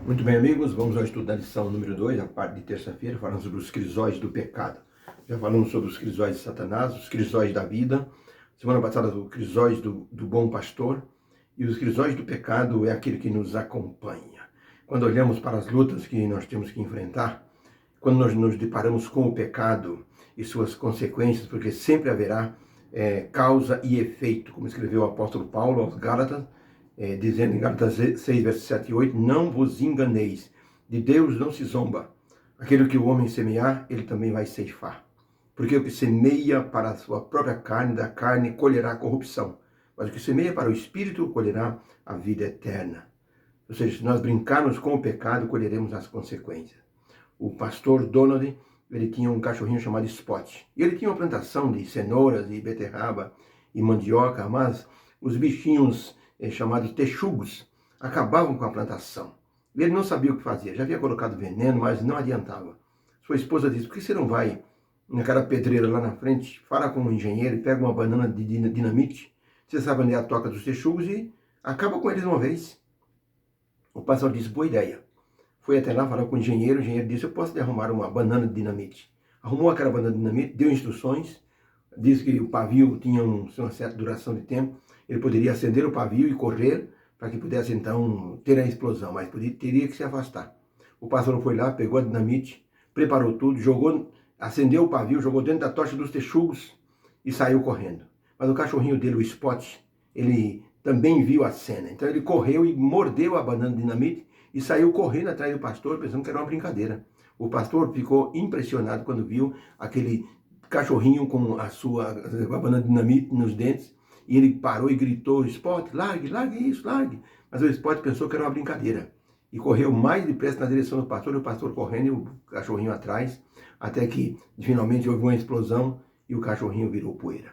Muito bem, amigos, vamos ao estudo da lição número 2, a parte de terça-feira, falando sobre os crisóis do pecado. Já falamos sobre os crisóis de Satanás, os crisóis da vida. Semana passada, os crisóis do bom pastor. E os crisóis do pecado é aquele que nos acompanha. Quando olhamos para as lutas que nós temos que enfrentar, quando nós nos deparamos com o pecado e suas consequências, porque sempre haverá causa e efeito, como escreveu o apóstolo Paulo aos Gálatas, dizendo em Gálatas 6, versos 7 e 8, não vos enganeis, de Deus não se zomba. Aquilo que o homem semear, ele também vai ceifar. Porque o que semeia para a sua própria carne, da carne colherá corrupção. Mas o que semeia para o Espírito, colherá a vida eterna. Ou seja, se nós brincarmos com o pecado, colheremos as consequências. O pastor Donald, ele tinha um cachorrinho chamado Spot. E ele tinha uma plantação de cenouras e beterraba e mandioca, mas os bichinhos chamados texugos acabavam com a plantação. Ele não sabia o que fazia, já havia colocado veneno, mas não adiantava. Sua esposa disse, por que você não vai naquela pedreira lá na frente, fala com um engenheiro e pega uma banana de dinamite, você sabe onde é a toca dos texugos e acaba com eles uma vez. O pastor disse, boa ideia. Foi até lá, falou com o engenheiro disse, eu posso lhe arrumar uma banana de dinamite. Arrumou aquela banana de dinamite, deu instruções, disse que o pavio tinha uma certa duração de tempo, ele poderia acender o pavio e correr para que pudesse então ter a explosão, mas teria que se afastar. O pastor foi lá, pegou a dinamite, preparou tudo, acendeu o pavio, jogou dentro da tocha dos texugos e saiu correndo. Mas o cachorrinho dele, o Spot, ele também viu a cena. Então ele correu e mordeu a banana de dinamite e saiu correndo atrás do pastor, pensando que era uma brincadeira. O pastor ficou impressionado quando viu aquele cachorrinho com a banana de dinamite nos dentes, e ele parou e gritou, Spot, largue isso, largue. Mas o Spot pensou que era uma brincadeira. E correu mais depressa na direção do pastor, e o pastor correndo e o cachorrinho atrás, até que finalmente houve uma explosão e o cachorrinho virou poeira.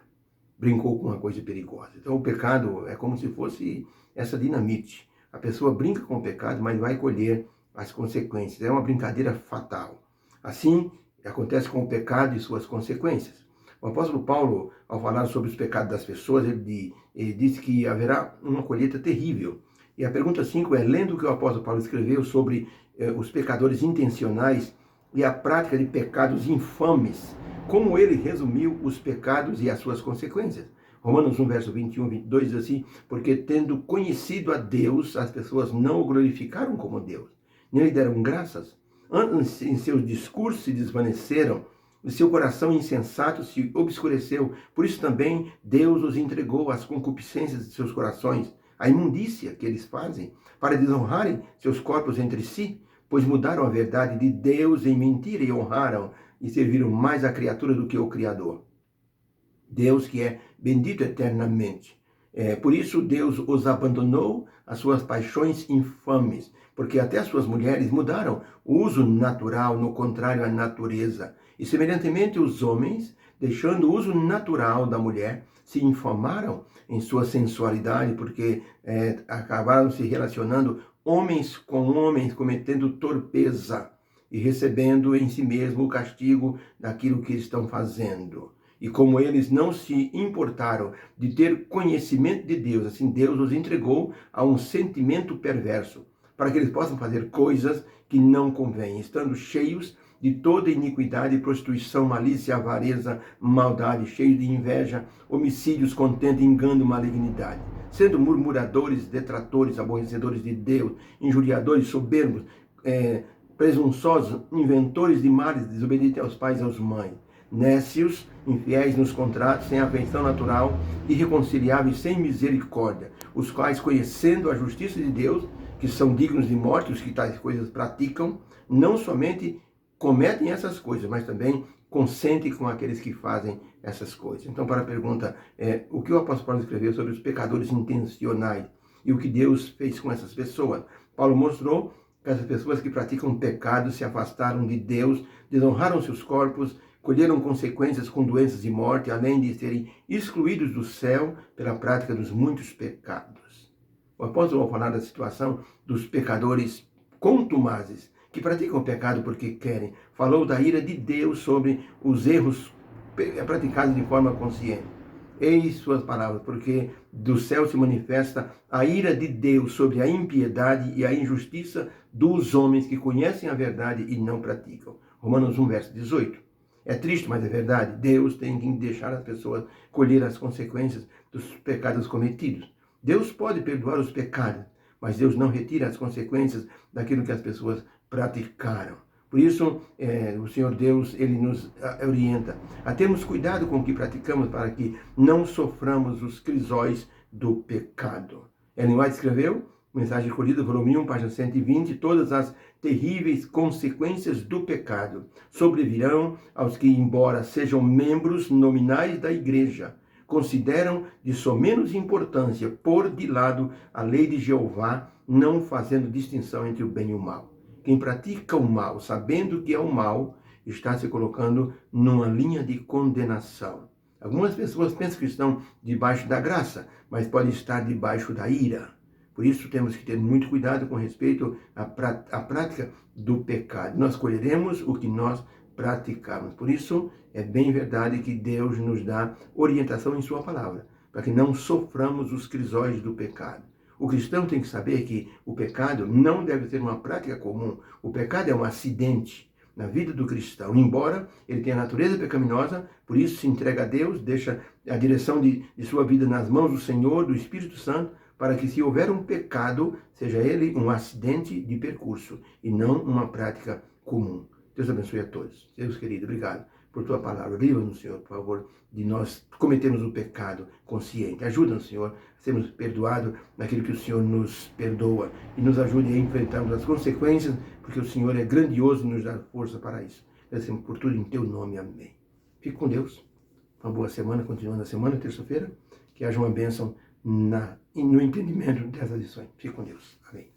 Brincou com uma coisa perigosa. Então o pecado é como se fosse essa dinamite. A pessoa brinca com o pecado, mas vai colher as consequências. É uma brincadeira fatal. Assim acontece com o pecado e suas consequências. O apóstolo Paulo, ao falar sobre os pecados das pessoas, ele disse que haverá uma colheita terrível. E a pergunta 5 é, lendo o que o apóstolo Paulo escreveu sobre os pecadores intencionais e a prática de pecados infames, como ele resumiu os pecados e as suas consequências. Romanos 1, verso 21 e 22 diz assim, porque tendo conhecido a Deus, as pessoas não o glorificaram como Deus, nem lhe deram graças. Antes, em seus discursos se desvaneceram, o seu coração insensato se obscureceu. Por isso também Deus os entregou às concupiscências de seus corações, à imundícia que eles fazem, para desonrarem seus corpos entre si, pois mudaram a verdade de Deus em mentira e honraram e serviram mais a criatura do que o Criador. Deus que é bendito eternamente. Por isso Deus os abandonou às suas paixões infames, porque até as suas mulheres mudaram o uso natural, no contrário à natureza. E semelhantemente os homens, deixando o uso natural da mulher, se infamaram em sua sensualidade, porque acabaram se relacionando homens com homens, cometendo torpeza e recebendo em si mesmo o castigo daquilo que estão fazendo. E como eles não se importaram de ter conhecimento de Deus, assim Deus os entregou a um sentimento perverso, para que eles possam fazer coisas que não convêm, estando cheios de toda iniquidade, prostituição, malícia, avareza, maldade, cheios de inveja, homicídios, contenda, engano, malignidade, sendo murmuradores, detratores, aborrecedores de Deus, injuriadores, soberbos, presunçosos, inventores de males, desobedientes aos pais e às mães, nécios, infiéis nos contratos, sem afeição natural, irreconciliáveis, sem misericórdia, os quais, conhecendo a justiça de Deus, que são dignos de morte, os que tais coisas praticam, não somente cometem essas coisas, mas também consentem com aqueles que fazem essas coisas. Então, para a pergunta, o que o apóstolo Paulo escreveu sobre os pecadores intencionais e o que Deus fez com essas pessoas? Paulo mostrou que essas pessoas que praticam pecado se afastaram de Deus, desonraram seus corpos, colheram consequências com doenças e morte, além de serem excluídos do céu pela prática dos muitos pecados. O apóstolo, ao falar da situação dos pecadores contumazes, que praticam o pecado porque querem, falou da ira de Deus sobre os erros praticados de forma consciente. Eis suas palavras, porque do céu se manifesta a ira de Deus sobre a impiedade e a injustiça dos homens que conhecem a verdade e não praticam. Romanos 1, verso 18. É triste, mas é verdade. Deus tem que deixar as pessoas colher as consequências dos pecados cometidos. Deus pode perdoar os pecados, mas Deus não retira as consequências daquilo que as pessoas praticaram. Por isso, o Senhor Deus, Ele nos orienta a termos cuidado com o que praticamos para que não soframos os crisóis do pecado. Ellen White escreveu, mensagem escolhida, volume 1, página 120, todas as terríveis consequências do pecado sobrevirão aos que, embora sejam membros nominais da igreja, consideram de somenos importância pôr de lado a lei de Jeová, não fazendo distinção entre o bem e o mal. Quem pratica o mal, sabendo que é o mal, está se colocando numa linha de condenação. Algumas pessoas pensam que estão debaixo da graça, mas podem estar debaixo da ira. Por isso temos que ter muito cuidado com respeito à prática do pecado. Nós colheremos o que nós praticamos. Por isso é bem verdade que Deus nos dá orientação em sua palavra, para que não soframos os crisóis do pecado. O cristão tem que saber que o pecado não deve ser uma prática comum. O pecado é um acidente na vida do cristão. Embora ele tenha natureza pecaminosa, por isso se entrega a Deus, deixa a direção de sua vida nas mãos do Senhor, do Espírito Santo, para que se houver um pecado, seja ele um acidente de percurso e não uma prática comum. Deus abençoe a todos. Deus querido, obrigado por tua palavra. Livra-nos, Senhor, por favor, de nós cometermos o pecado consciente. Ajuda-nos, Senhor, a sermos perdoados naquilo que o Senhor nos perdoa e nos ajude a enfrentarmos as consequências, porque o Senhor é grandioso e nos dá força para isso. Agradecemos por tudo em teu nome. Amém. Fique com Deus. Uma boa semana, continuando a semana, terça-feira. Que haja uma bênção no entendimento dessas lições. Fique com Deus. Amém.